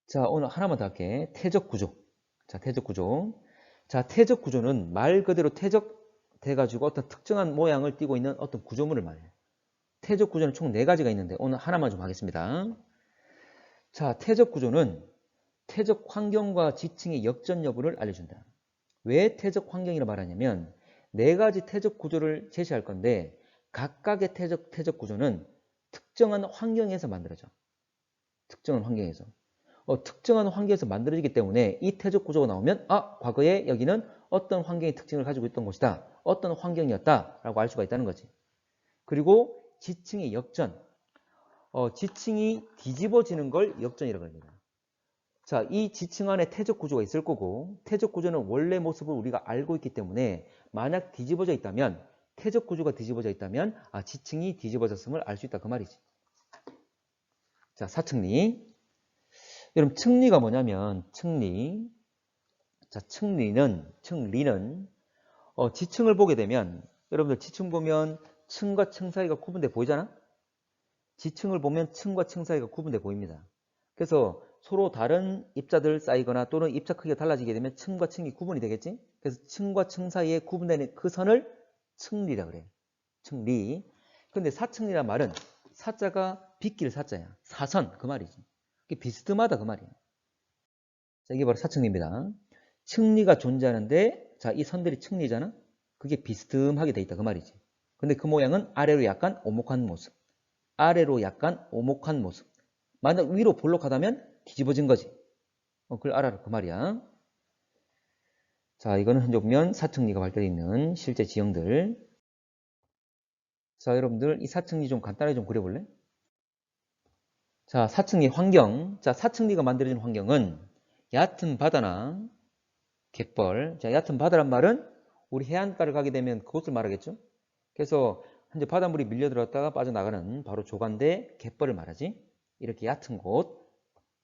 자, 오늘 하나만 더 할게. 태적 구조. 자, 태적 구조. 자, 태적 구조는 말 그대로 태적돼가지고 어떤 특정한 모양을 띠고 있는 어떤 구조물을 말해요. 태적 구조는 총 4가지가 있는데 오늘 하나만 좀 하겠습니다. 자, 태적 구조는 태적 환경과 지층의 역전 여부를 알려준다. 왜 태적 환경이라 말하냐면 4가지 태적 구조를 제시할 건데 각각의 태적 구조는 특정한 환경에서 만들어져. 특정한 환경에서. 특정한 환경에서 만들어지기 때문에 이 태적 구조가 나오면 과거에 여기는 어떤 환경의 특징을 가지고 있던 곳이다. 어떤 환경이었다 라고 알 수가 있다는 거지. 그리고 지층의 역전. 지층이 뒤집어지는 걸 역전이라고 합니다. 자, 이 지층 안에 태적 구조가 있을 거고 태적 구조는 원래 모습을 우리가 알고 있기 때문에 만약 뒤집어져 있다면 태적 구조가 뒤집어져 있다면 지층이 뒤집어졌음을 알 수 있다 그 말이지. 자, 사층리. 여러분 층리가 뭐냐면 층리. 자, 층리는 지층을 보게 되면 여러분들 지층 보면 층과 층 사이가 구분돼 보이잖아? 지층을 보면 층과 층 사이가 구분돼 보입니다. 그래서 서로 다른 입자들 쌓이거나 또는 입자 크기가 달라지게 되면 층과 층이 구분이 되겠지? 그래서 층과 층 사이에 구분되는 그 선을 층리라 그래요. 층리. 근데 사층리란 말은 사자가 빗길 사자야. 사선 그 말이지. 이게 비스듬하다 그 말이야. 자, 이게 바로 사층리입니다. 층리가 존재하는데 자, 이 선들이 층리잖아? 그게 비스듬하게 돼 있다 그 말이지. 근데 그 모양은 아래로 약간 오목한 모습. 아래로 약간 오목한 모습. 만약 위로 볼록하다면 뒤집어진 거지. 그걸 알아라 그 말이야. 자, 이거는 현재 보면 사층리가 발달되어 있는 실제 지형들. 자, 여러분들 이 사층리 좀 간단하게 좀 그려볼래? 자, 사층리 환경. 자, 사층리가 만들어진 환경은 얕은 바다나 갯벌. 자, 얕은 바다란 말은 우리 해안가를 가게 되면 그곳을 말하겠죠? 그래서 현재 바닷물이 밀려 들어갔다가 빠져나가는 바로 조간대 갯벌을 말하지. 이렇게 얕은 곳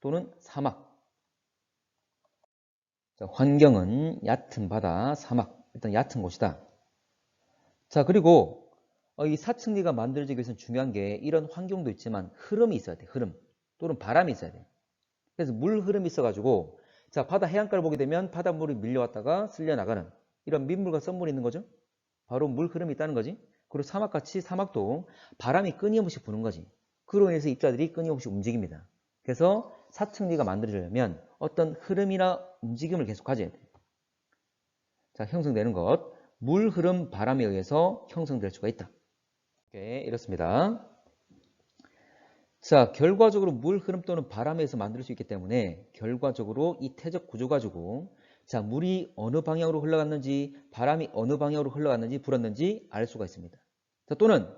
또는 사막. 자, 환경은 얕은 바다, 사막. 일단 얕은 곳이다. 자, 그리고 이 사층리가 만들어지기 위해서는 중요한 게 이런 환경도 있지만 흐름이 있어야 돼. 흐름. 또는 바람이 있어야 돼. 그래서 물 흐름이 있어가지고 자, 바다 해안가를 보게 되면 바닷물이 밀려왔다가 쓸려나가는 이런 민물과 썸물이 있는 거죠. 바로 물 흐름이 있다는 거지. 그리고 사막같이 사막도 바람이 끊임없이 부는 거지. 그로 인해서 입자들이 끊임없이 움직입니다. 그래서 사층리가 만들어지려면 어떤 흐름이나 움직임을 계속 가져야 돼. 자, 형성되는 것. 물 흐름 바람에 의해서 형성될 수가 있다. 이렇습니다. 자, 결과적으로 물 흐름 또는 바람에서 만들 수 있기 때문에 결과적으로 이 태적 구조 가지고 자, 물이 어느 방향으로 흘러갔는지 바람이 어느 방향으로 흘러갔는지 불었는지 알 수가 있습니다. 자, 또는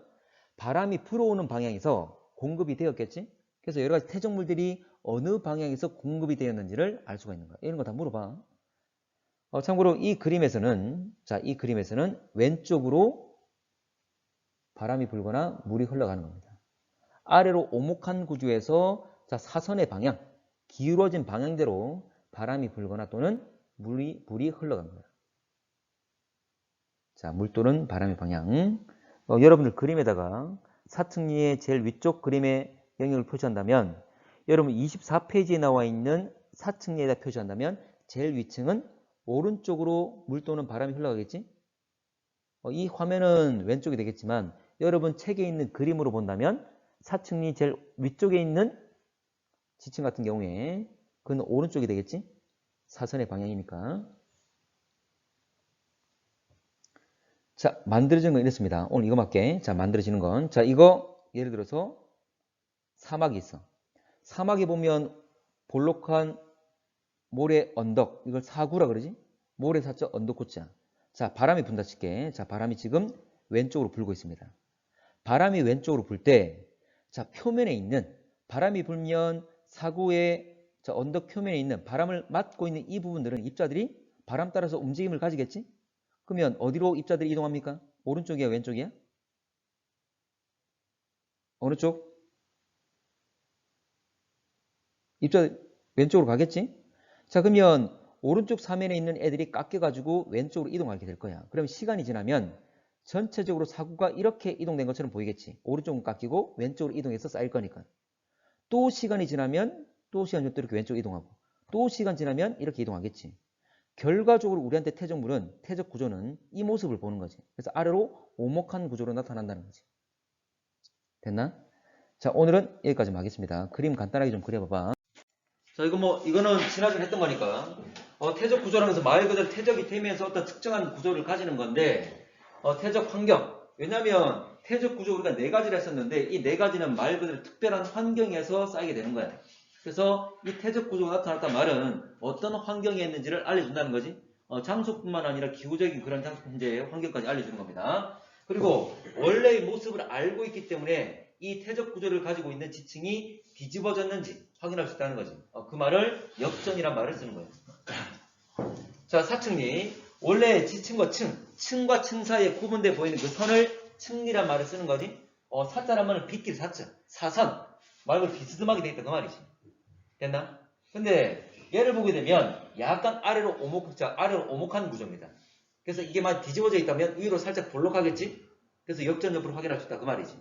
바람이 불어오는 방향에서 공급이 되었겠지? 그래서 여러 가지 태적물들이 어느 방향에서 공급이 되었는지를 알 수가 있는 거야. 이런 거 다 물어봐. 참고로 이 그림에서는 왼쪽으로 바람이 불거나 물이 흘러가는 겁니다. 아래로 오목한 구조에서 자, 사선의 방향, 기울어진 방향대로 바람이 불거나 또는 물이 흘러간 거예요. 자, 물 또는 바람의 방향. 여러분들 그림에다가 사층리의 제일 위쪽 그림의 영역을 표시한다면 여러분 24페이지에 나와 있는 사층리에다 표시한다면 제일 위층은 오른쪽으로 물 또는 바람이 흘러가겠지? 이 화면은 왼쪽이 되겠지만 여러분 책에 있는 그림으로 본다면 사층리 제일 위쪽에 있는 지층 같은 경우에 그건 오른쪽이 되겠지? 사선의 방향이니까. 자, 만들어지는 건 이렇습니다. 오늘 이거 맞게. 자, 만들어지는 건. 자, 이거 예를 들어서 사막이 있어. 사막에 보면 볼록한 모래 언덕. 이걸 사구라 그러지? 모래 사자 언덕 고자. 자, 바람이 분다 칠게. 자, 바람이 지금 왼쪽으로 불고 있습니다. 바람이 왼쪽으로 불 때, 자, 표면에 있는, 바람이 불면 사구의 언덕 표면에 있는 바람을 맞고 있는 이 부분들은 입자들이 바람 따라서 움직임을 가지겠지? 그러면 어디로 입자들이 이동합니까? 오른쪽이야, 왼쪽이야? 어느 쪽? 입자 왼쪽으로 가겠지? 자, 그러면 오른쪽 사면에 있는 애들이 깎여가지고 왼쪽으로 이동하게 될 거야. 그럼 시간이 지나면 전체적으로 사구가 이렇게 이동된 것처럼 보이겠지. 오른쪽은 깎이고 왼쪽으로 이동해서 쌓일 거니까. 또 시간이 지나면 또 시간 지나면 또 이렇게 왼쪽 이동하고 또 시간 지나면 이렇게 이동하겠지. 결과적으로 우리한테 태적 구조는 이 모습을 보는 거지. 그래서 아래로 오목한 구조로 나타난다는 거지. 됐나? 자, 오늘은 여기까지만 하겠습니다. 그림 간단하게 좀 그려봐봐. 자, 이거는 지난주에 했던 거니까. 태적 구조라는 것은 말 그대로 태적이 되면서 어떤 특정한 구조를 가지는 건데, 태적 환경. 왜냐면, 태적 구조 우리가 4가지를 했었는데, 이 4가지는 말 그대로 특별한 환경에서 쌓이게 되는 거야. 그래서 이 태적 구조가 나타났단 말은 어떤 환경에 있는지를 알려준다는 거지. 장소뿐만 아니라 기후적인 그런 현재의 환경까지 알려주는 겁니다. 그리고 원래의 모습을 알고 있기 때문에 이 태적 구조를 가지고 있는 지층이 뒤집어졌는지 확인할 수 있다는 거지. 그 말을 역전이란 말을 쓰는 거예요. 자, 사층리. 원래 지층과 층과 층 사이에 구분돼 보이는 그 선을 층리란 말을 쓰는 거지. 사자란 말은 빗길 사자, 사선. 말 그대로 비스듬하게 돼 있다 그 말이지. 됐나? 근데 얘를 보게 되면 약간 아래로 오목한 구조입니다. 그래서 이게 많이 뒤집어져 있다면 위로 살짝 볼록하겠지? 그래서 역전 여부를 확인할 수 있다 그 말이지.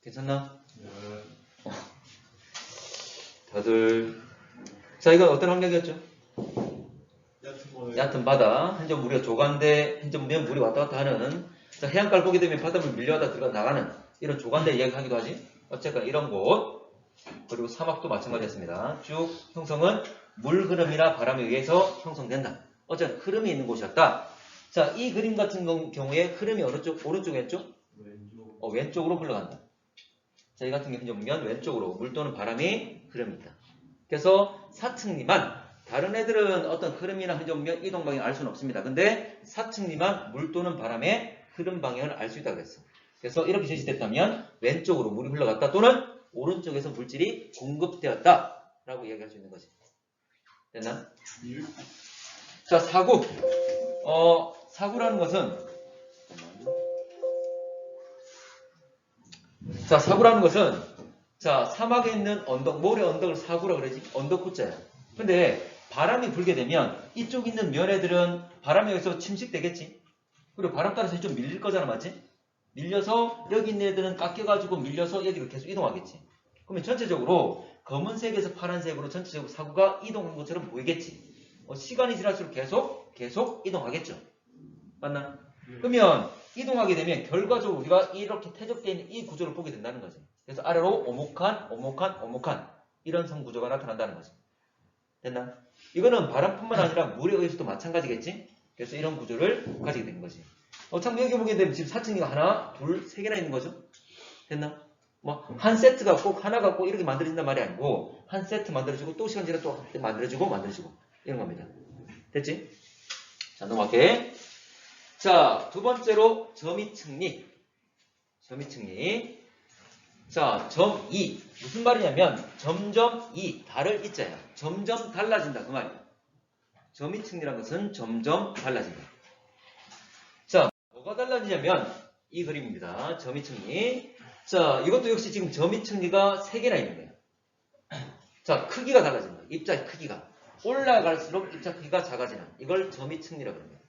괜찮나? 네. 다들 자, 이건 어떤 환경이었죠? 얕은 바다, 한점 우리가 조간대, 한점 물이 왔다 갔다 하는. 자, 해안가를 보게 되면 바닷물 밀려다 들어가 나가는 이런 조간대 이야기하기도 하지. 어쨌거나 이런 곳. 그리고 사막도 마찬가지였습니다. 쭉 형성은 물 흐름이나 바람에 의해서 형성된다. 어쨌든 흐름이 있는 곳이었다. 자, 이 그림 같은 경우에 흐름이 어느 쪽? 오른쪽, 왼쪽? 왼쪽으로 흘러간다. 자, 이 같은 경우 보면 왼쪽으로 물 또는 바람이 흐릅니다. 그래서 사층리만, 다른 애들은 어떤 흐름이나 흔적면 이동 방향을 알 수는 없습니다. 근데 사층리만 물 또는 바람의 흐름 방향을 알 수 있다고 그랬어. 그래서 이렇게 제시됐다면 왼쪽으로 물이 흘러갔다 또는 오른쪽에서 물질이 공급되었다 라고 이야기할 수 있는 거지. 됐나? 자, 사구. 사구라는 것은 자, 사막에 있는 언덕, 모래 언덕을 사구라 그러지. 언덕 구자야. 근데 바람이 불게 되면 이쪽 있는 면애들은 바람에 의해서 침식되겠지. 그리고 바람 따라서 좀 밀릴 거잖아, 맞지? 밀려서 여기 있는 애들은 깎여가지고 밀려서 여기로 계속 이동하겠지. 그러면 전체적으로 검은색에서 파란색으로 전체적으로 사구가 이동한 것처럼 보이겠지. 시간이 지날수록 계속 이동하겠죠. 맞나? 그러면 이동하게 되면 결과적으로 우리가 이렇게 퇴적되어 있는 이 구조를 보게 된다는 거지. 그래서 아래로 오목한 이런 성 구조가 나타난다는 거지. 됐나? 이거는 바람뿐만 아니라 물에 의해서도 마찬가지겠지. 그래서 이런 구조를 가지게 된 거지. 참 여기 보게 되면 지금 4층이가 하나, 둘, 세 개나 있는 거죠. 됐나? 한 세트가 꼭 하나가 꼭 이렇게 만들어진단 말이 아니고 한 세트 만들어지고 또 시간 지나 또 만들어지고 이런 겁니다. 됐지? 자, 넘어갈게. 자, 두 번째로 점이층리. 자, 점 2. 무슨 말이냐면 점점 달을 이자야. 점점 달라진다 그 말이야. 점이층리라는 것은 점점 달라진다. 자, 뭐가 달라지냐면 이 그림입니다. 점이층리. 자, 이것도 역시 지금 점이층리가 3개나 있는 거예요. 자, 크기가 달라진다. 입자의 크기가. 올라갈수록 입자 크기가 작아지는. 이걸 점이층리라고 합니다.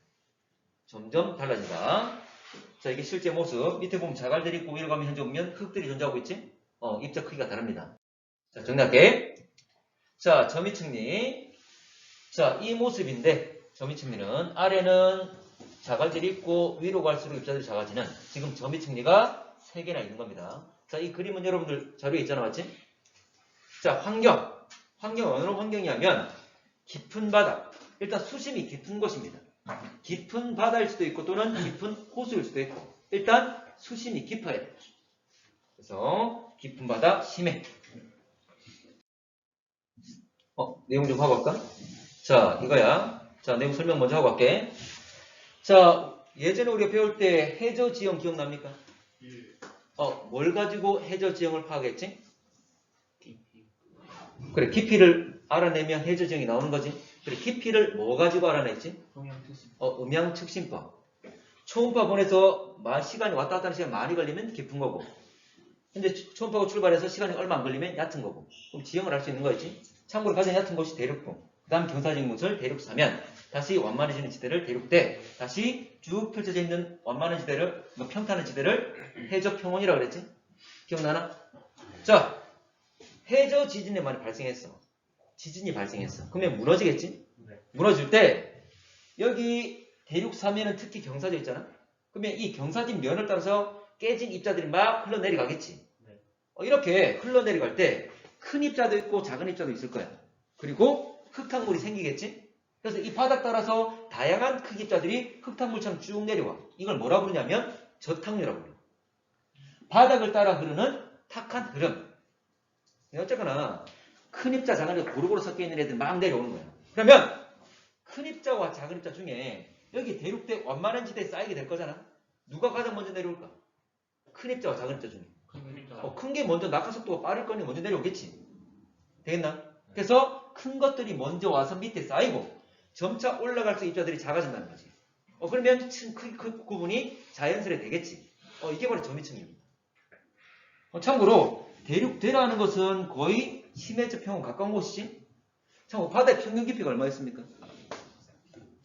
점점 달라진다. 자, 이게 실제 모습. 밑에 보면 자갈들이 있고 위로 가면 현재 보면 흙들이 존재하고 있지? 입자 크기가 다릅니다. 자, 정리할게. 자, 점이층리. 자, 이 모습인데 점이층리는 아래는 자갈들이 있고 위로 갈수록 입자들이 작아지는 지금 점이층리가 3개나 있는 겁니다. 자, 이 그림은 여러분들 자료에 있잖아, 맞지? 자, 환경은 어느 환경이냐면 깊은 바다. 일단 수심이 깊은 곳입니다. 깊은 바다일 수도 있고 또는 깊은 호수일 수도 있고 일단 수심이 깊어야 돼. 그래서 깊은 바다 심해. 내용 좀 하고 갈까? 자, 이거야. 자, 내용 설명 먼저 하고 갈게. 자, 예전에 우리가 배울 때 해저 지형 기억납니까? 뭘 가지고 해저 지형을 파악했지? 그래, 깊이를 알아내면 해저 지형이 나오는 거지. 그래, 깊이를 뭐 가지고 알아냈지? 음양측심법. 초음파 보내서 시간이 왔다 갔다 하는 시간이 많이 걸리면 깊은 거고. 근데 초음파가 출발해서 시간이 얼마 안 걸리면 얕은 거고. 그럼 지형을 알 수 있는 거였지. 참고로 가장 얕은 곳이 대륙부. 그 다음 경사진 곳을 대륙사면, 다시 완만해지는 지대를 대륙대, 다시 쭉 펼쳐져 있는 완만한 지대를, 평탄한 지대를 해저평원이라고 그랬지. 기억나나? 자, 해저 지진이 많이 발생했어. 지진이 발생했어. 그러면 무너지겠지? 네. 무너질 때 여기 대륙 사면은 특히 경사져 있잖아. 그러면 이 경사진 면을 따라서 깨진 입자들이 막 흘러내려가겠지. 네. 이렇게 흘러내려갈 때 큰 입자도 있고 작은 입자도 있을 거야. 그리고 흙탕물이 생기겠지? 그래서 이 바닥 따라서 다양한 크기 입자들이 흙탕물처럼 쭉 내려와. 이걸 뭐라 부르냐면 저탕류라고 불러. 바닥을 따라 흐르는 탁한 흐름. 어쨌거나 큰 입자, 작은 입자 고루고루 섞여 있는 애들 막 내려오는 거야. 그러면 큰 입자와 작은 입자 중에 여기 대륙대 완만한 지대에 쌓이게 될 거잖아. 누가 가장 먼저 내려올까? 큰 입자와 작은 입자 중에. 큰 게 먼저 낙하 속도가 빠를 거니 먼저 내려오겠지. 되겠나? 그래서 큰 것들이 먼저 와서 밑에 쌓이고 점차 올라갈수록 입자들이 작아진다는 거지. 그러면 그 구분이 자연스레 되겠지. 이게 바로 점이층입니다. 참고로 대륙대라는 것은 거의 심해적 평원 가까운 곳이지. 참고로 바다의 평균 깊이가 얼마였습니까?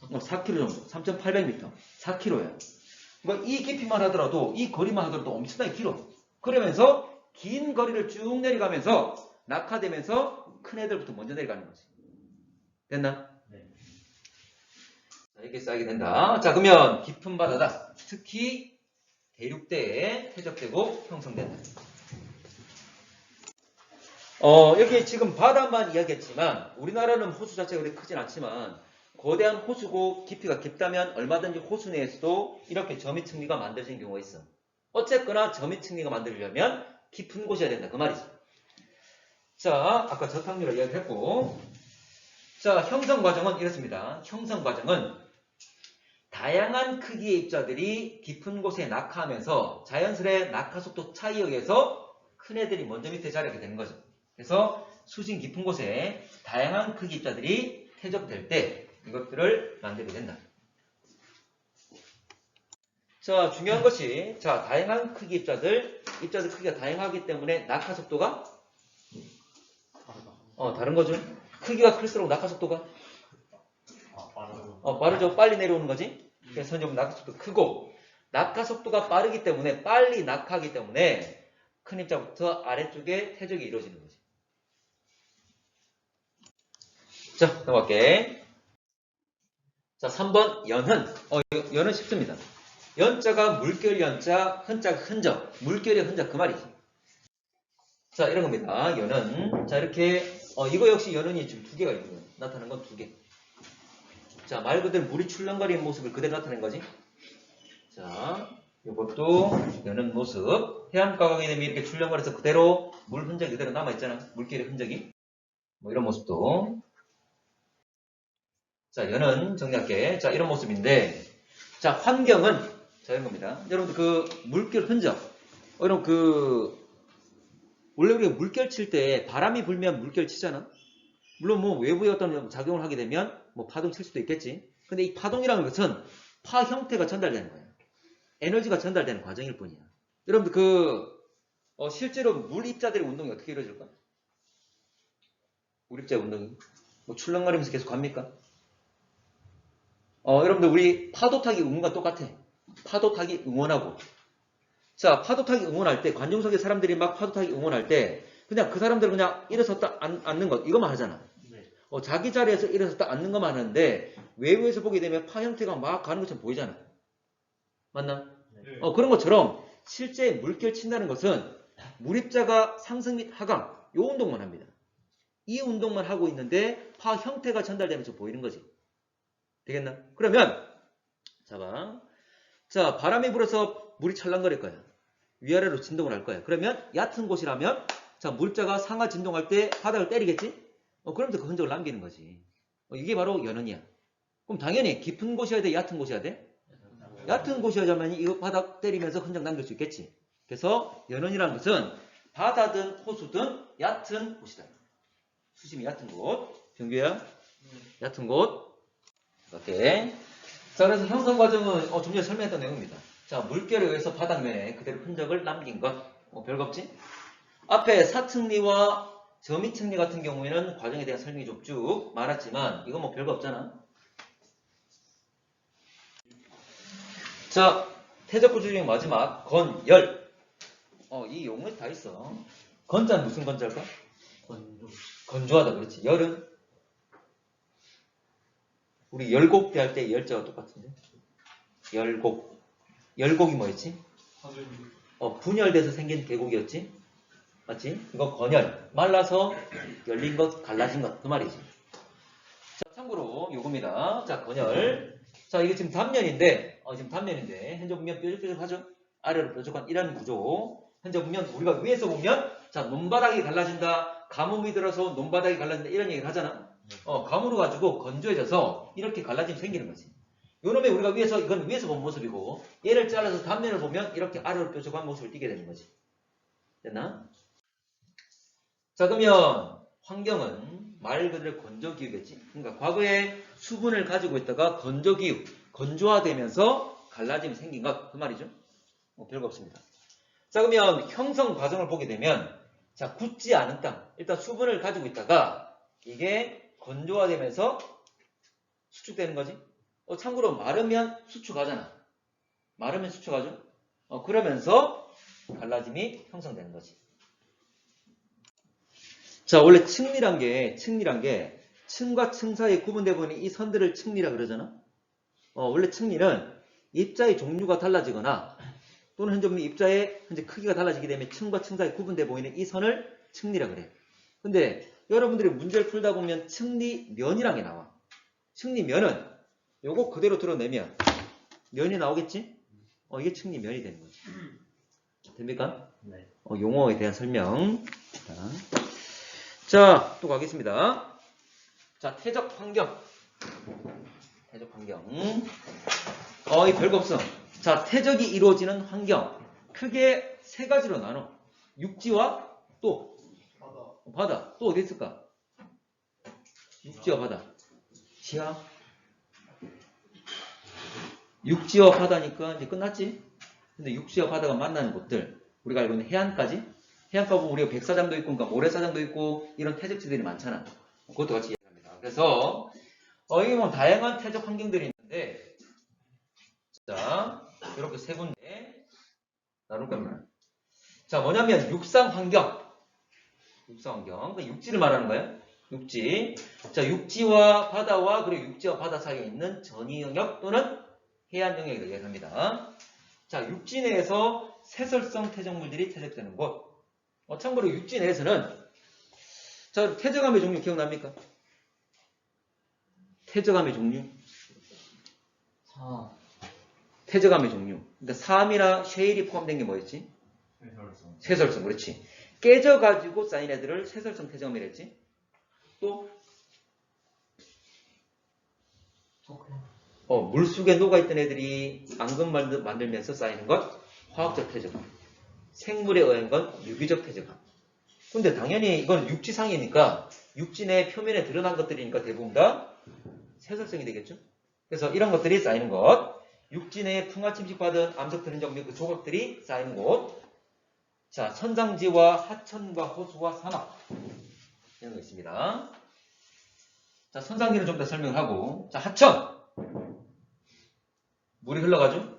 4km 정도. 3,800m. 4km야. 그러니까 이 깊이만 하더라도 이 거리만 하더라도 엄청나게 길어. 그러면서 긴 거리를 쭉 내려가면서 낙하되면서 큰 애들부터 먼저 내려가는 거지. 됐나? 네. 자, 이렇게 쌓이게 된다. 자, 그러면 깊은 바다다. 특히 대륙대에 퇴적되고 형성된다. 여기 지금 바다만 이야기했지만 우리나라는 호수 자체가 그렇게 크진 않지만 거대한 호수고 깊이가 깊다면 얼마든지 호수 내에서도 이렇게 점이층리가 만들어지는 경우가 있어. 어쨌거나 점이층리가 만들려면 깊은 곳이어야 된다. 그 말이지. 자, 아까 저탕류를 이야기했고, 자, 형성 과정은 이렇습니다. 형성 과정은 다양한 크기의 입자들이 깊은 곳에 낙하하면서 자연스레 낙하 속도 차이에 의해서 큰 애들이 먼저 밑에 자리하게 되는 거죠. 그래서 수심 깊은 곳에 다양한 크기 입자들이 퇴적될 때 이것들을 만들게 된다. 자, 중요한 것이, 자, 다양한 크기 입자들 크기가 다양하기 때문에 낙하 속도가 다른 거죠. 크기가 클수록 낙하 속도가 빠르죠. 빨리 내려오는 거지. 그래서 좀 낙하 속도 크고 낙하 속도가 빠르기 때문에 빨리 낙하하기 때문에 큰 입자부터 아래쪽에 퇴적이 이루어지는 거지. 자, 넘어갈게. 자, 3번 연흔. 연은 쉽습니다. 연자가 물결 연자, 흔자가 흔적. 물결의 흔적 그 말이지. 자, 이런 겁니다. 연은. 자, 이렇게 이거 역시 연은이 지금 두 개가 있는 거예요. 나타나는 건 두 개. 자, 말 그대로 물이 출렁거리는 모습을 그대로 나타낸 거지. 자, 이것도 연은 모습. 해안가강에 되면 이렇게 출렁거려서 그대로 물 흔적이 그대로 남아있잖아. 물결의 흔적이. 뭐 이런 모습도. 자, 연은 정리할게. 자, 이런 모습인데. 자, 환경은 자, 이런 겁니다. 여러분들 그 물결 흔적. 여러분 원래 우리가 물결 칠 때 바람이 불면 물결 치잖아. 물론 뭐 외부의 어떤 작용을 하게 되면 뭐 파동 칠 수도 있겠지. 근데 이 파동이라는 것은 파 형태가 전달되는 거예요. 에너지가 전달되는 과정일 뿐이야. 여러분들 실제로 물 입자들의 운동이 어떻게 이루어질까? 물 입자의 운동이 뭐 출렁거리면서 계속 갑니까? 여러분들 우리 파도 타기 응원과 똑같아. 파도 타기 응원하고. 자, 파도 타기 응원할 때 관중석에 사람들이 막 파도 타기 응원할 때 그냥 그 사람들은 그냥 일어섰다 앉는 것 이것만 하잖아. 네. 자기 자리에서 일어섰다 앉는 것만 하는데 외부에서 보게 되면 파 형태가 막 가는 것처럼 보이잖아. 맞나? 네. 그런 것처럼 실제 물결 친다는 것은 물입자가 상승 및 하강 이 운동만 합니다. 이 운동만 하고 있는데 파 형태가 전달되면서 보이는 거지. 되겠나? 그러면 자, 바람이 불어서 물이 찰랑거릴 거야. 위아래로 진동을 할 거야. 그러면 얕은 곳이라면 자, 물자가 상하 진동할 때 바닥을 때리겠지? 그러면서 그 흔적을 남기는 거지. 이게 바로 연흔이야. 그럼 당연히 깊은 곳이어야 돼? 얕은 곳이어야 돼? 얕은 곳이어야만 이거 바닥 때리면서 흔적 남길 수 있겠지. 그래서 연흔이라는 것은 바다든 호수든 얕은 곳이다. 수심이 얕은 곳. 병규야? 얕은 곳. 오케이. 자, 그래서 형성 과정은 좀 전에 설명했던 내용입니다. 자, 물결에 의해서 바닥면에 그대로 흔적을 남긴 것. 별거 없지? 앞에 사층리와 점이층리 같은 경우에는 과정에 대한 설명이 좀 쭉 많았지만 이건 뭐 별거 없잖아. 자, 태적구조 중에 마지막 건열. 이 용어에 다 있어. 건자는 무슨 건자일까? 건조하다. 그렇지. 열은 우리 열곡대 할 때 열자가 똑같은데. 열곡. 열곡이 뭐였지? 분열돼서 생긴 계곡이었지? 맞지? 이거 건열. 말라서 열린 것, 갈라진 것. 그 말이지. 자, 참고로 요겁니다. 자, 건열. 자, 이게 지금 단면인데, 현재 보면 뾰족뾰족하죠? 아래로 뾰족한 이런 구조. 현재 보면 우리가 위에서 보면, 자, 논바닥이 갈라진다. 가뭄이 들어서 논바닥이 갈라진다. 이런 얘기를 하잖아. 가물어 가지고 건조해져서 이렇게 갈라짐이 생기는 거지. 요놈에 우리가 이건 위에서 본 모습이고, 얘를 잘라서 단면을 보면 이렇게 아래로 뾰족한 모습을 띠게 되는 거지. 됐나? 자, 그러면 환경은 말 그대로 건조기후겠지. 그러니까 과거에 수분을 가지고 있다가 건조기후, 건조화되면서 갈라짐이 생긴 것. 그 말이죠. 별거 없습니다. 자, 그러면 형성 과정을 보게 되면, 자, 굳지 않은 땅. 일단 수분을 가지고 있다가 이게 건조화되면서 수축되는 거지. 참고로 마르면 수축하잖아. 마르면 수축하죠. 그러면서 갈라짐이 형성되는 거지. 자, 원래 층리란 게 층과 층 사이에 구분되어 보이는 이 선들을 층리라 그러잖아. 원래 층리는 입자의 종류가 달라지거나 또는 현재 입자의 크기가 달라지게 되면 층과 층 사이에 구분되어 보이는 이 선을 층리라 그래. 근데 여러분들이 문제를 풀다 보면 층리면이란 게 나와. 층리면은 요거 그대로 드러내면 면이 나오겠지? 이게 층리면이 되는 거지. 됩니까? 네. 용어에 대한 설명. 자, 또 가겠습니다. 자, 태적 환경. 이 별거 없어. 자, 태적이 이루어지는 환경. 크게 세 가지로 나눠. 육지와 또 바다. 또 어디 있을까? 육지와 바다. 지하. 육지와 바다니까 이제 끝났지? 근데 육지와 바다가 만나는 곳들. 우리가 알고 있는 해안까지. 해안가 보면 우리가 백사장도 있고, 그러니까 모래사장도 있고, 이런 태적지들이 많잖아. 그것도 같이 이야기합니다. 그래서, 여기 보면 다양한 태적 환경들이 있는데, 자, 이렇게 세 군데 나눌 겁니다. 자, 뭐냐면, 육상환경. 그러니까 육지를 말하는 거예요. 육지. 자, 육지와 바다와, 그리고 육지와 바다 사이에 있는 전이 영역 또는 해안 영역이라고 얘기합니다. 자, 육지 내에서 세설성 태적물들이 퇴적되는 곳. 참고로 육지 내에서는, 자, 퇴적암의 종류 기억납니까? 퇴적암의 종류. 퇴적암의 종류. 그러니까 사암이나 쉐일이 포함된 게 뭐였지? 세설성. 그렇지. 깨져가지고 쌓인 애들을 세설성 퇴적암이라 했지. 또, 물속에 녹아있던 애들이 앙금 만들면서 쌓이는 것, 화학적 퇴적암. 생물에 의한 건 유기적 퇴적암. 근데 당연히 이건 육지상이니까 육지 내 표면에 드러난 것들이니까 대부분 다 세설성이 되겠죠. 그래서 이런 것들이 쌓이는 것, 육지 내에 풍화 침식받은 암석 들은 정비 그 조각들이 쌓이는 곳. 자, 선장지와 하천과 호수와 산악 이런 거 있습니다. 자, 선장지는 좀 더 설명을 하고, 자, 하천. 물이 흘러가죠?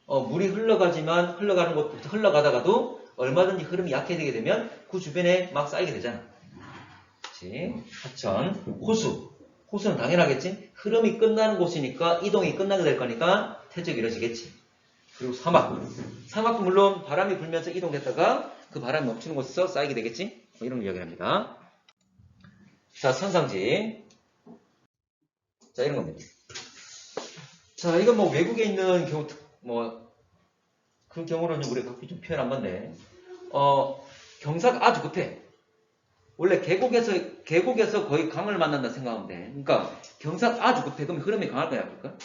물이 흘러가지만 흘러가다가도 얼마든지 흐름이 약해지게 되면 그 주변에 막 쌓이게 되잖아. 그렇지? 하천, 호수는 당연하겠지? 흐름이 끝나는 곳이니까 이동이 끝나게 될 거니까 퇴적이 이루어지겠지. 그리고 사막도 물론 바람이 불면서 이동됐다가 그 바람이 멈추는 곳에서 쌓이게 되겠지? 이런 걸 이야기합니다. 자, 선상지. 자, 이런 겁니다. 자, 이건 뭐 외국에 있는 경우, 그 경우로는 우리가 각기 좀 표현한 건데, 경사가 아주 급해. 원래 계곡에서 거의 강을 만난다 생각하면 돼. 그러니까 경사가 아주 급해. 그럼 흐름이 강할 거야, 아닐까?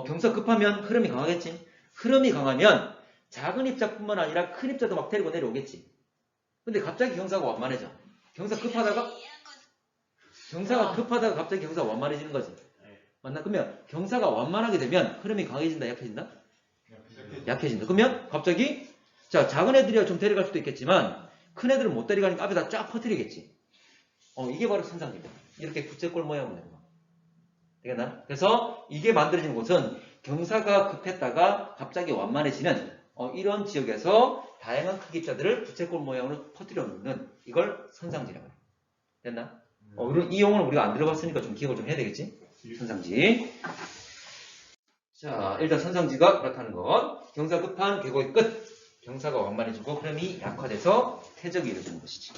경사 급하면 흐름이 강하겠지. 흐름이 강하면 작은 입자뿐만 아니라 큰 입자도 막 데리고 내려오겠지. 근데 갑자기 경사가 완만해져. 경사가 급하다가 갑자기 경사가 완만해지는 거지. 맞나? 그러면 경사가 완만하게 되면 흐름이 강해진다, 약해진다? 약해진다. 그러면 갑자기 자, 작은 애들이야 좀 데려갈 수도 있겠지만 큰 애들은 못 데려가니까 앞에다 쫙 퍼뜨리겠지. 이게 바로 선상지입니다. 이렇게 부채꼴 모양으로 되는 거. 되겠나? 그래서 이게 만들어지는 곳은 경사가 급했다가 갑자기 완만해지는 이런 지역에서 다양한 크기 입자들을 부채꼴 모양으로 퍼뜨려 놓는 이걸 선상지라고 해요. 됐나? 이 용어는 우리가 안 들어봤으니까 좀 기억을 좀 해야 되겠지? 선상지. 자, 일단 선상지가 그렇다는 것. 경사 급한 계곡의 끝. 경사가 완만해지고 흐름이 약화돼서 퇴적이 이루어지는 것이지.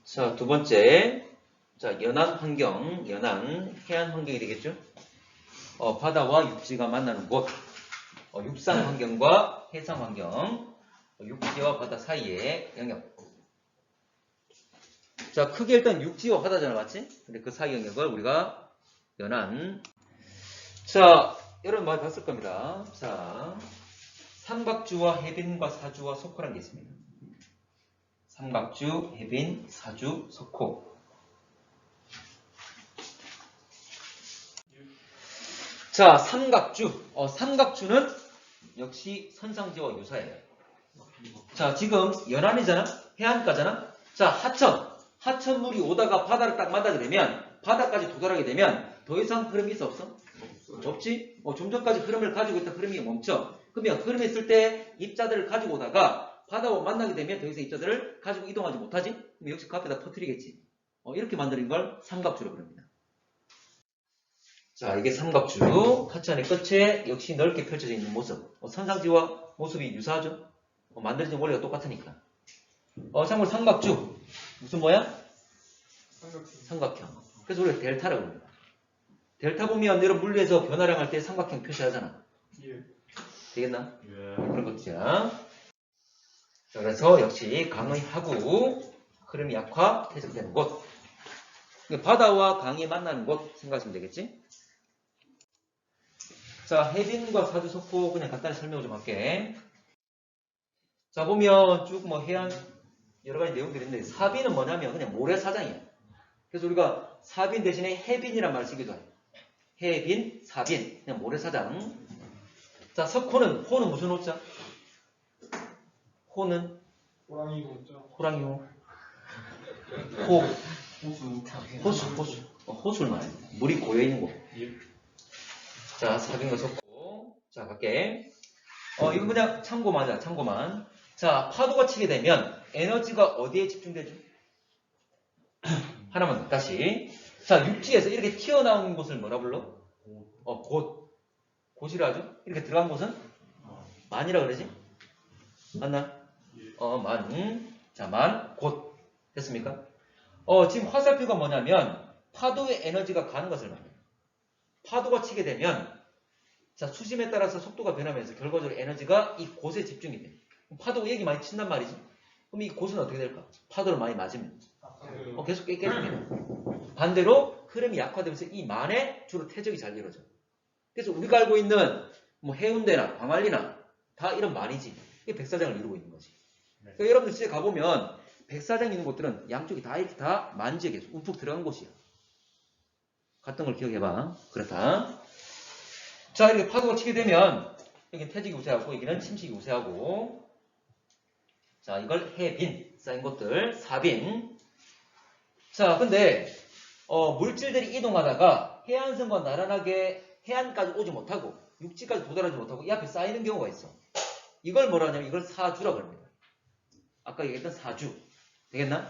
자, 두 번째. 자, 연안 환경, 연안 해안 환경이 되겠죠? 바다와 육지가 만나는 곳. 육상 환경과 해상 환경. 육지와 바다 사이의 영역. 자, 크게 일단 육지와 바다잖아, 맞지? 근데 그 사이 영역을 우리가 연안. 자, 여러분 많이 봤을 겁니다. 자, 삼각주와 해빈과 사주와 석호라는 게 있습니다. 삼각주, 해빈, 사주, 석호. 자, 삼각주. 삼각주는 역시 선상지와 유사해요. 자, 지금 연안이잖아? 해안가잖아? 자, 하천물이 오다가 바다를 딱 만나게 되면, 바다까지 도달하게 되면 더 이상 흐름이 있어 없어? 없지? 좀 전까지 흐름을 가지고 있다 흐름이 멈춰. 그러면 흐름이 있을 때 입자들을 가지고 오다가 바다와 만나게 되면 더 이상 입자들을 가지고 이동하지 못하지? 그럼 역시 그 앞에다 퍼뜨리겠지. 이렇게 만드는 걸 삼각주라고 합니다. 자, 이게 삼각주. 하천의 끝에 역시 넓게 펼쳐져 있는 모습. 선상지와 모습이 유사하죠? 만들어진 원리가 똑같으니까. 참고로 삼각주. 무슨 모양? 삼각형. 그래서 우리가 델타라고 합니다. 델타 보면 여러분 물리에서 변화량 할 때 삼각형 표시하잖아. 되겠나? 그런 것이야. 자, 그래서 역시 강의 하구, 흐름이 약화, 퇴적되는 곳. 바다와 강이 만나는 곳 생각하시면 되겠지? 자, 해빈과 사주, 석호 그냥 간단히 설명을 좀 할게. 자, 보면 쭉 해안 여러 가지 내용들이 있는데 사빈은 뭐냐면 그냥 모래사장이에요. 그래서 우리가 사빈 대신에 해빈이란 말을 쓰기도 해요. 해빈, 사빈, 그냥 모래사장. 자, 석호는, 호는 무슨 호자? 호는? 호랑이 호자. 호랑이 호. 호수. 호수를 말해요. 물이 고여있는 곳. 자, 사빈과 석호. 자, 갈게. 이거 그냥 참고만 하자, 참고만. 자, 파도가 치게 되면 에너지가 어디에 집중되죠? 하나만 더, 다시. 자, 육지에서 이렇게 튀어나온 곳을 뭐라 불러? 곳이라 하죠? 이렇게 들어간 곳은? 만이라 그러지? 맞나? 곳. 됐습니까? 지금 화살표가 뭐냐면 파도의 에너지가 가는 것을 말해요. 파도가 치게 되면 자, 수심에 따라서 속도가 변하면서 결과적으로 에너지가 이 곳에 집중이 돼. 파도가 여기 많이 친단 말이지. 그럼 이 곳은 어떻게 될까? 파도를 많이 맞으면 계속 깨지게 돼. 반대로 흐름이 약화되면서 이 만에 주로 퇴적이 잘 이루어져. 그래서 우리가 알고 있는 해운대나 광안리나 다 이런 만이지. 이게 백사장을 이루고 있는 거지. 그러니까 여러분들 진짜 가보면 백사장 있는 곳들은 양쪽이 다 이렇게 다 만지에 움푹 들어간 곳이야. 갔던 걸 기억해봐. 그렇다. 자, 이렇게 파도가 치게 되면 여기는 퇴직이 우세하고 여기는 침식이 우세하고 자, 이걸 해빈 쌓인 곳들 사빈. 자, 근데 물질들이 이동하다가 해안선과 나란하게 해안까지 오지 못하고 육지까지 도달하지 못하고 이 앞에 쌓이는 경우가 있어. 이걸 뭐라 하냐면 이걸 사주라고 합니다. 아까 얘기했던 사주. 되겠나?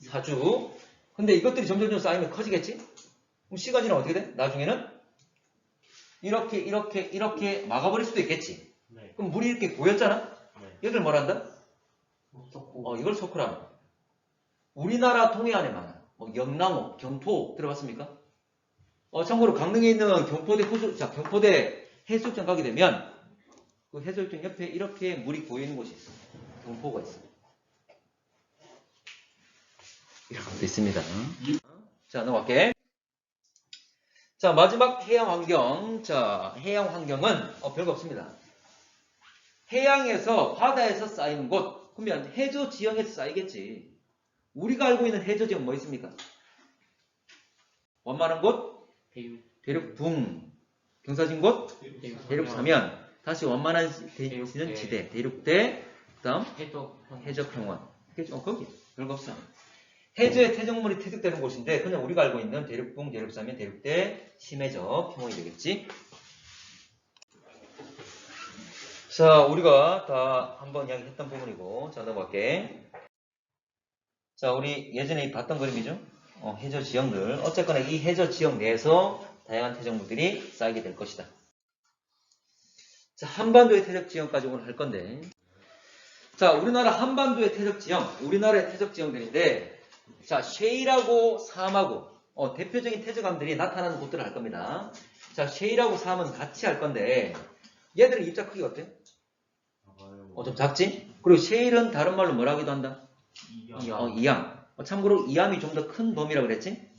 사주. 근데 이것들이 점점 쌓이면 커지겠지? 그럼 시간이 지나면 어떻게 돼? 나중에는 이렇게 막아버릴 수도 있겠지. 네. 그럼 물이 이렇게 고였잖아? 네. 여기를 뭐라 한다? 이걸 석호라고 합니다. 우리나라 동해안에 많아. 영랑호, 경포 들어봤습니까? 참고로 강릉에 있는 경포대 경포대 해수욕장 가게 되면 그 해수욕장 옆에 이렇게 물이 고이는 곳이 있어. 경포가 있어. 이런 것도 있습니다. 자, 넘어갈게. 자, 마지막 해양 환경. 자, 해양 환경은 별거 없습니다. 해양에서 바다에서 쌓이는 곳. 그러면 해저 지형에서 쌓이겠지. 우리가 알고 있는 해저 지형 뭐 있습니까? 완만한 곳? 대륙붕. 경사진 곳? 대륙사면. 다시 완만한 지는 지대. 대륙대. 그 다음 해저평원. 거기. 별거 없어. 해저에 퇴적물이 퇴적되는 곳인데 그냥 우리가 알고 있는 대륙붕, 대륙사면, 대륙대, 심해저, 평원이 되겠지. 자, 우리가 다 한번 이야기했던 부분이고, 자, 넘어갈게. 자, 우리 예전에 봤던 그림이죠? 해저 지형들. 어쨌거나 이 해저 지형 내에서 다양한 태적물들이 쌓이게 될 것이다. 자, 한반도의 태적 지형까지 오늘 할 건데. 자, 우리나라 한반도의 태적 지형, 우리나라의 태적 지형들인데, 자, 쉐일하고 삶하고, 대표적인 태적암들이 나타나는 곳들을 할 겁니다. 자, 쉐일하고 삶은 같이 할 건데, 얘들은 입자 크기가 어때? 좀 작지? 그리고 쉐일은 다른 말로 뭐라 하기도 한다? 이암. 참고로 이암이 좀 더 큰 범위라고 그랬지?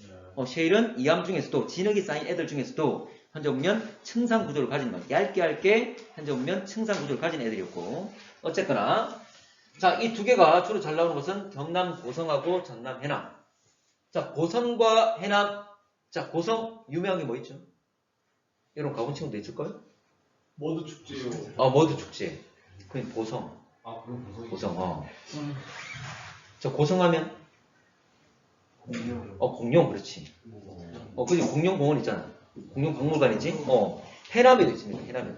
쉐일은 이암 중에서도, 진흙이 쌓인 애들 중에서도, 현재 보면 층상 구조를 가진 것. 얇게 현재 보면 층상 구조를 가진 애들이었고, 어쨌거나, 자, 이 두 개가 주로 잘 나오는 것은 경남 고성하고 전남 해남. 자, 고성과 해남. 자, 고성 유명한 게 뭐 있죠? 여러분 가본 친구도 있을까요? 모두 축제요. 모두 축제. 그게 고성. 그럼 고성이. 고성, 저 고성하면? 공룡, 그렇지. 그지 공룡공원 있잖아. 공룡박물관이지? 해남에도 있습니다, 해남에.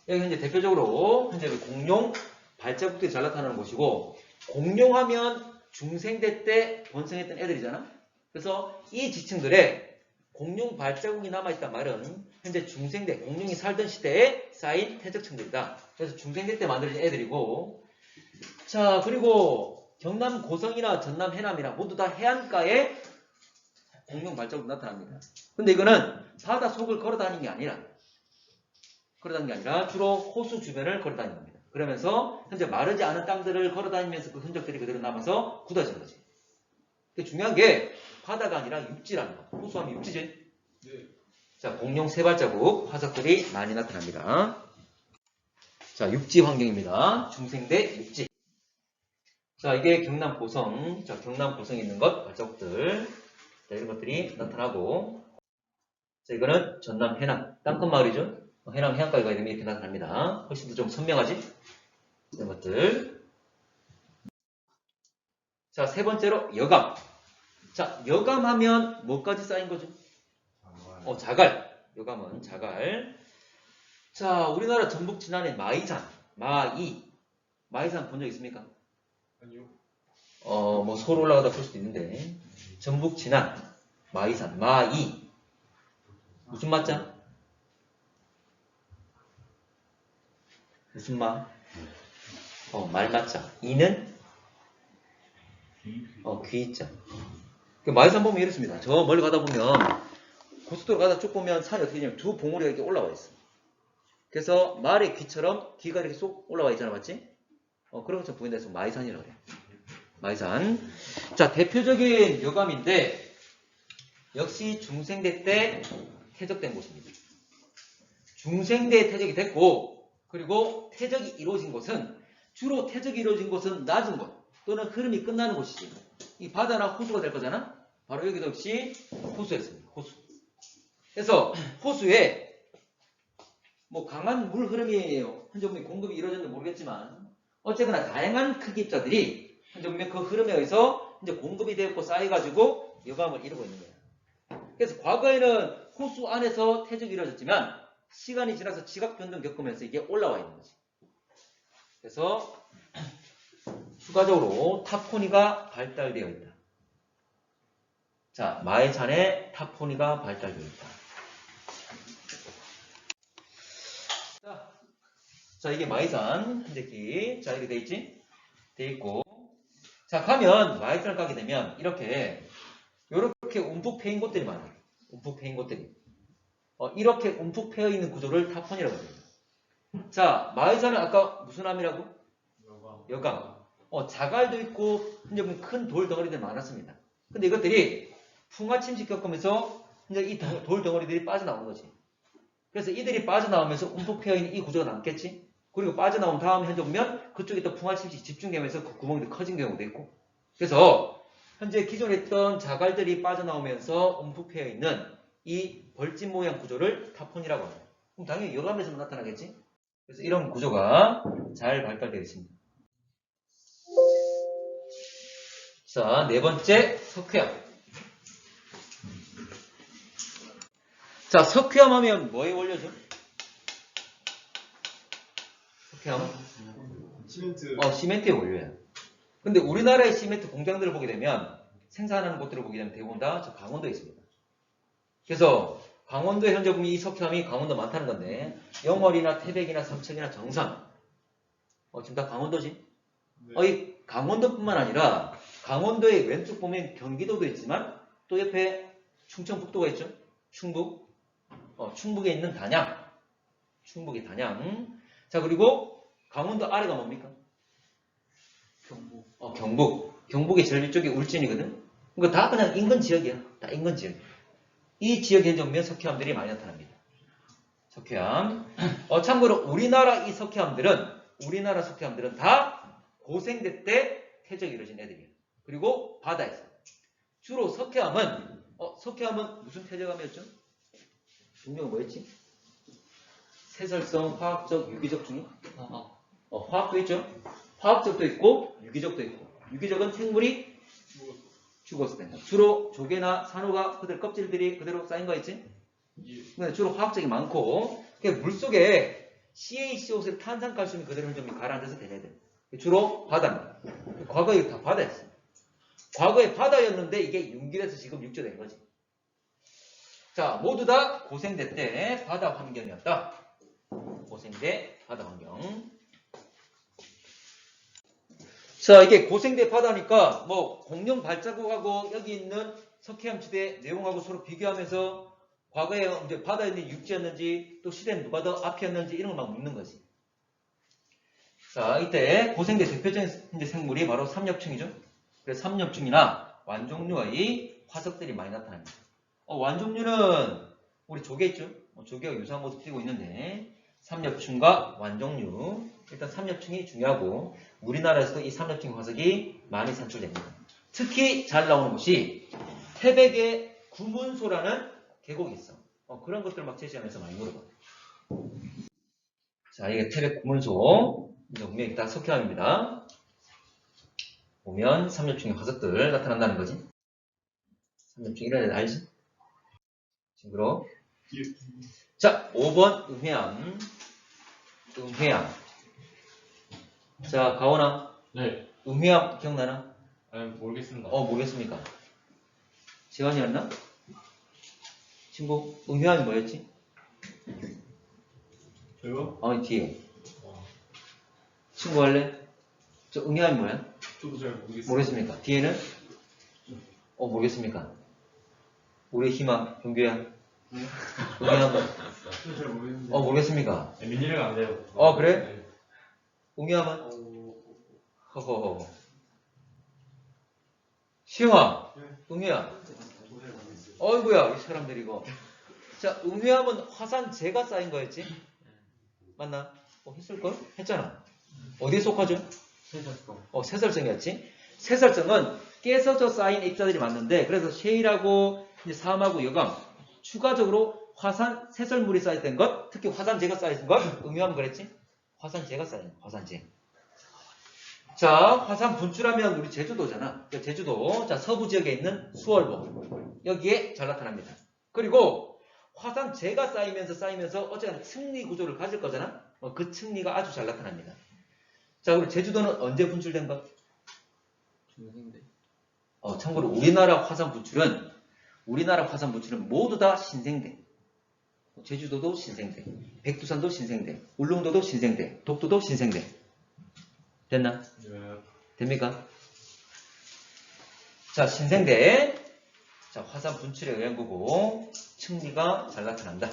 여기 현재 대표적으로, 현재 공룡 발자국들이 잘 나타나는 곳이고, 공룡하면 중생대 때 번성했던 애들이잖아? 그래서 이 지층들에 공룡 발자국이 남아있단 말은 현재 중생대, 공룡이 살던 시대에 쌓인 태적층들이다. 그래서 중생대 때 만들어진 애들이고, 자, 그리고 경남 고성이나 전남 해남이나 모두 다 해안가에 공룡 발자국이 나타납니다. 근데 이거는 바다 속을 걸어 다니는 게 아니라, 주로 호수 주변을 걸어 다니는 겁니다. 그러면서 현재 마르지 않은 땅들을 걸어 다니면서 그 흔적들이 그대로 남아서 굳어진 거지. 중요한 게 바다가 아니라 육지라는 거. 호수하면 육지지? 네. 자, 공룡 세발자국 화석들이 많이 나타납니다. 자, 육지 환경입니다. 중생대 육지. 자, 이게 경남 고성. 자, 경남 고성에 있는 것, 발자국들. 자, 이런 것들이 나타나고. 자, 이거는 전남 해남. 땅끝 마을이죠? 해남 해안가에 가야 되면 이렇게 나타납니다. 훨씬 더 좀 선명하지? 이런 것들. 자, 세 번째로 여감. 자, 여감하면 뭐까지 쌓인 거죠? 자갈. 여감은 자갈. 자, 우리나라 전북 진안의 마이산, 마이산 본 적 있습니까? 아니요. 뭐 서울 올라가다 볼 수도 있는데, 전북 진안, 마이산, 마이. 무슨 마자? 무슨 마? 말맞자. 이는? 귀자. 마이산 보면 이렇습니다. 저 멀리 가다 보면, 고속도로 가다 쭉 보면 산이 어떻게 되냐면 두 봉우리가 이렇게 올라와 있어. 그래서 말의 귀처럼 귀가 이렇게 쏙 올라와 있잖아, 맞지? 그런 것처럼 보인다 해서 마이산이라고 그래. 마이산. 자, 대표적인 여감인데, 역시 중생대 때 태적된 곳입니다. 중생대에 태적이 됐고, 그리고 태적이 이루어진 곳은, 주로 태적이 이루어진 곳은 낮은 곳, 또는 흐름이 끝나는 곳이지. 이 바다나 호수가 될 거잖아? 바로 여기도 역시 호수였습니다. 호수. 그래서 호수에 뭐 강한 물 흐름이에요. 현재 보면 공급이 이루어졌는지 모르겠지만 어쨌거나 다양한 크기 입자들이 현재 보면 그 흐름에 의해서 이제 공급이 되었고 쌓여가지고 여감을 이루고 있는 거예요. 그래서 과거에는 호수 안에서 태적이 이루어졌지만 시간이 지나서 지각 변동 겪으면서 이게 올라와 있는 거지. 그래서 추가적으로 타포니가 발달되어 있다. 자, 마이산에 타포니가 발달되어 있다. 자, 이게 마이산, 현재기. 자, 이렇게 돼 있지? 돼 있고. 자, 가면, 마이산을 가게 되면, 이렇게 움푹 패인 곳들이 많아요. 움푹 패인 곳들이. 이렇게 움푹 패여 있는 구조를 타폰이라고 합니다. 자, 마이산은 아까 무슨 암이라고? 여감. 자갈도 있고, 현재 보면 큰 돌 덩어리들이 많았습니다. 근데 이것들이 풍화침식 겪으면서, 이제 이 돌 덩어리들이 빠져나오는 거지. 그래서 이들이 빠져나오면서 움푹 패여있는 이 구조가 남겠지? 그리고 빠져나온 다음 현재 보면 그쪽에 또 풍화침식이 집중되면서 그 구멍이 커진 경우도 있고. 그래서 현재 기존에 있던 자갈들이 빠져나오면서 움푹 패여있는 이 벌집 모양 구조를 타폰이라고 합니다. 그럼 당연히 여감에서만 나타나겠지? 그래서 이런 구조가 잘 발달되어 있습니다. 자, 네 번째, 석회암. 자, 석회암 하면 뭐에 원료죠? 석회암은? 시멘트. 시멘트의 원료예요. 근데 우리나라의 시멘트 공장들을 보게 되면 생산하는 곳들을 보게 되면 대부분 다 저 강원도에 있습니다. 그래서 강원도에 현재 보면 이 석회암이 강원도 많다는 건데 영월이나 태백이나 삼척이나 정상 지금 다 강원도지? 네. 이 강원도뿐만 아니라 강원도의 왼쪽 보면 경기도도 있지만 또 옆에 충청북도가 있죠? 충북. 충북에 있는 단양. 충북의 단양. 자, 그리고 강원도 아래가 뭡니까? 경북. 경북. 경북의 제일 위쪽이 울진이거든? 그러니까 다 그냥 인근 지역이야. 다 인근 지역. 이 지역에 현재 보면 석회암들이 많이 나타납니다. 석회암. 참고로 우리나라 석회암들은 다 고생대 때 퇴적이 이루어진 애들이에요. 그리고 바다에서. 주로 석회암은 무슨 퇴적암이었죠? 종류가 뭐였지? 세설성, 화학적, 유기적 중에? 화학도 있죠? 화학적도 있고 유기적도 있고. 유기적은 생물이 죽었을 때. 주로 조개나 산호가 그들 껍질들이 그대로 쌓인 거 있지? 예. 근데 주로 화학적이 많고 물속에 CaCO3 탄산칼슘이 그대로 좀 가라앉아서 된 애들. 주로 바다입니다. 과거에 다 바다였어요. 과거에 바다였는데 이게 융기돼서 지금 육조된 거지. 자, 모두 다 고생대 때 바다 환경이었다. 고생대 바다 환경. 자, 이게 고생대 바다니까 공룡 발자국하고 여기 있는 석회암 지대 내용하고 서로 비교하면서 과거에 이제 바다였는지 육지였는지 또 시대는 누가 더 앞이었는지 이런 걸 막 묻는 거지. 자, 이때 고생대 대표적인 생물이 바로 삼엽충이죠. 그래서 삼엽충이나 완종류의 화석들이 많이 나타납니다. 완종류는 우리 조개 있죠? 조개와 유사한 모습 띄고 있는데 삼엽충과 완종류. 일단 삼엽충이 중요하고 우리나라에서도 이 삼엽충 화석이 많이 산출됩니다. 특히 잘 나오는 곳이 태백의 구문소라는 계곡이 있어. 그런 것들 막 제시하면서 많이 물어봐. 자, 이게 태백 구문소. 이제 분명히 다 석회암입니다. 보면 삼엽충의 화석들 나타난다는 거지. 삼엽충 이런 애들 알지? 친구로. 예. 자, 5번 음해암. 음해암. 자, 가원아. 네. 음해암 기억나나? 모르겠습니다. 모르겠습니까? 지환이었나? 친구, 음해암이 뭐였지? 저요? 뒤에. 친구 할래? 저 음해암이 뭐야? 저도 잘 모르겠어요. 모르겠습니까? 뒤에는? 모르겠습니까? 우리의 희망, 경규야. 네. 음해암은? 저도 잘 모르겠는데. 모르겠습니까? 민이래가 안 돼요. 그래? 네. 음해암은? 허허허. 시영아, 음해암. 저도 잘 모르겠어요. 어이구야, 이 사람들 이거. 자, 음해암은 화산재가 쌓인 거였지? 맞나? 했을걸? 했잖아. 어디에 속하죠? 세셨어. 세설성이었지? 세설성은 깨서져 쌓인 입자들이 많은데, 그래서 셰일하고 이제 사암하고 여감, 추가적으로 화산 세설물이 쌓였던 것, 특히 화산재가 쌓인 것, 음해암 그랬지? 화산재가 쌓인 것, 화산재. 자, 화산 분출하면 우리 제주도잖아. 제주도. 자, 서부 지역에 있는 수월봉. 여기에 잘 나타납니다. 그리고 화산재가 쌓이면서 어쨌든 층리 구조를 가질 거잖아. 그 층리가 아주 잘 나타납니다. 자, 그리고 제주도는 언제 분출된 것? 중생대. 참고로 우리나라 화산 분출은 모두 다 신생대. 제주도도 신생대, 백두산도 신생대, 울릉도도 신생대, 독도도 신생대. 됐나? 네. 됩니까? 자, 신생대. 자, 화산 분출에 의한 거고, 층리가 잘 나타난다.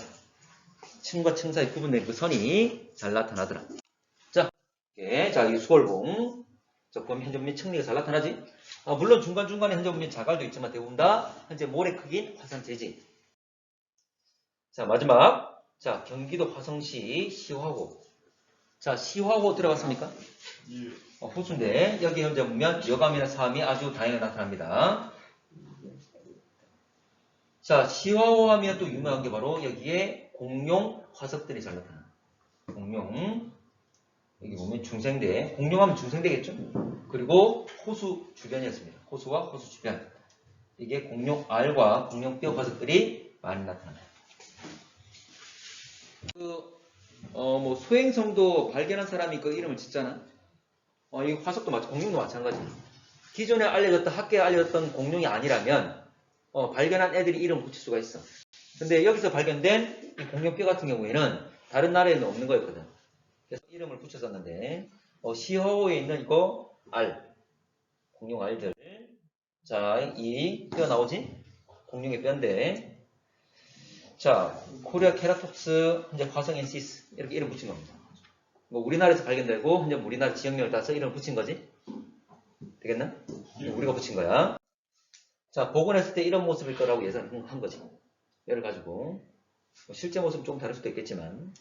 층과 층 사이 구분된 그 선이 잘 나타나더라. 자, 이 수월봉. 보면 현재 보면 층리가 잘 나타나지? 물론 중간중간에 현재 보면 자갈도 있지만 대부분 다 현재 모래 크기인 화산재지. 자, 마지막. 자, 경기도 화성시 시화호. 자, 시화호 들어봤습니까? 예. 호수인데 여기 현재 보면 여감이나 사암이 아주 다양하게 나타납니다. 자, 시화호 하면 또 유명한 게 바로 여기에 공룡 화석들이 잘 나타나. 공룡. 여기 보면 중생대. 공룡하면 중생대겠죠? 그리고 호수 주변이었습니다. 호수와 호수 주변. 이게 공룡 알과 공룡 뼈 화석들이 많이 나타나요. 뭐 소행성도 발견한 사람이 그 이름을 짓잖아. 이 화석도 공룡도 마찬가지. 기존에 알려졌던 학계에 알려졌던 공룡이 아니라면 발견한 애들이 이름을 붙일 수가 있어. 근데 여기서 발견된 이 공룡뼈 같은 경우에는 다른 나라에는 없는 거였거든. 그래서 이름을 붙였었는데 시허우에 있는 이거 알, 공룡 알들. 자, 이 뼈 나오지? 공룡의 뼈인데. 자, 코리아 케라톱스 현재 화성엔시스 이렇게 이름 붙인 겁니다. 뭐 우리나라에서 발견되고 현재 우리나라 지역명을 따서 이름 붙인 거지? 되겠나? 우리가 붙인 거야. 자, 복원했을 때 이런 모습일 거라고 예상한 거지. 얘를 가지고 실제 모습은 좀 다를 수도 있겠지만.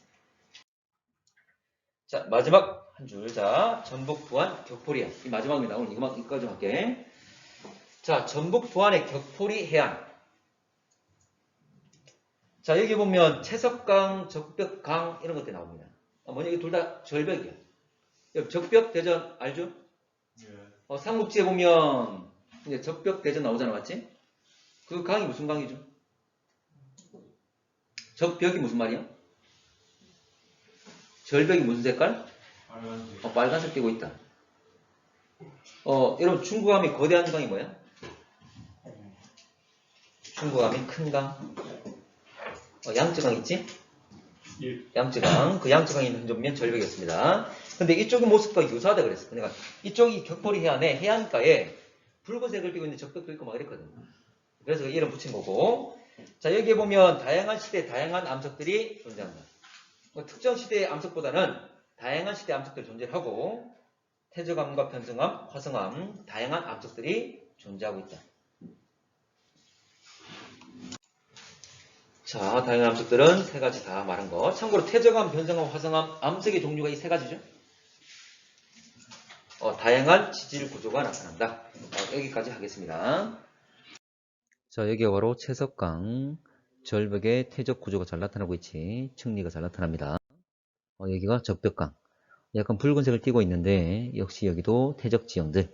자, 마지막 한 줄. 자, 전북 부안 격포리야. 이 마지막에 나오는 이거까지 좀 할게. 자, 전북 부안의 격포리 해안. 자, 여기 보면 채석강, 적벽강 이런 것들이 나옵니다. 뭐냐, 이게 둘 다 절벽이야. 여기 적벽 대전 알죠? 예. 삼국지에 보면 이제 적벽 대전 나오잖아, 맞지? 그 강이 무슨 강이죠? 적벽이 무슨 말이야? 절벽이 무슨 색깔? 빨간색. 빨간색 띄고 있다. 여러분 중구암이 거대한 강이 뭐야? 중구암이 큰 강. 양쯔강 있지? 예. 양쯔강. 그 양쯔강이 있는 보면 절벽이었습니다. 근데 이쪽의 모습과 유사하다 그랬어. 그러니까 이쪽이 격포리 해안에 해안가에 붉은색을 띠고 있는 적벽도 있고 막 이랬거든. 그래서 그 이름 붙인 거고. 자, 여기에 보면 다양한 시대 다양한 암석들이 존재한다. 특정 시대의 암석보다는 다양한 시대의 암석들이 존재하고 태적암과 편성암, 화성암 다양한 암석들이 존재하고 있다. 자, 다양한 암석들은 세 가지 다 말한 거. 참고로 태적암, 변성암, 화성암 암석의 종류가 이 세 가지죠. 다양한 지질 구조가 나타난다. 여기까지 하겠습니다. 자, 여기가 바로 채석강 절벽의 태적 구조가 잘 나타나고 있지. 층리가 잘 나타납니다. 여기가 적벽강. 약간 붉은색을 띠고 있는데 역시 여기도 태적 지형들.